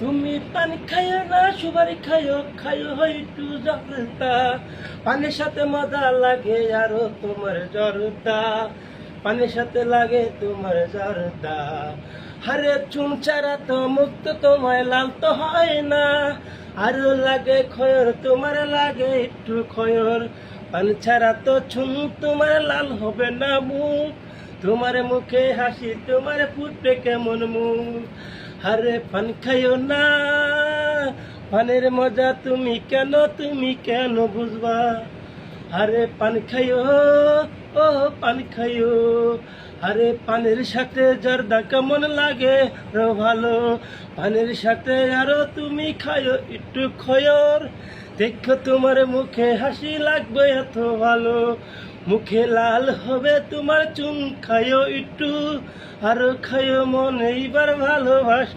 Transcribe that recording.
তুমি পানি খাইও না সুপারি খাইও খাইও একটু জর্দা, পানির সাথে মজা লাগে আরো তোমার জর্দা, পানির সাথে লাগে তোমার জর্দা। হারে চুন ছাড়া তো মুক্ত তোমায় লাল তো হয় না, আরো লাগে খয়র তোমার লাগে একটু খয়র, পানি ছাড়া তো চুন তোমার লাল হবে না মুখ, তোমার মুখে হাসি তোমার ফুটবে কেমন মুখ। আরে পান খাইও না, পানের মজা তুমি কেন বুঝবা। আরে পান খাইও, ও পান খাইও, আরে পানের সাথে জর্দা কেমন লাগে রো ভালো, পানের সাথে আরো তুমি খাইও একটু খয়র, দেখো তোমার মুখে হাসি লাগবে এত ভালো, মুখে লাল হবে তোমার চুন খাইও একটু, আরো খাইও মন এইবার ভালোবাস।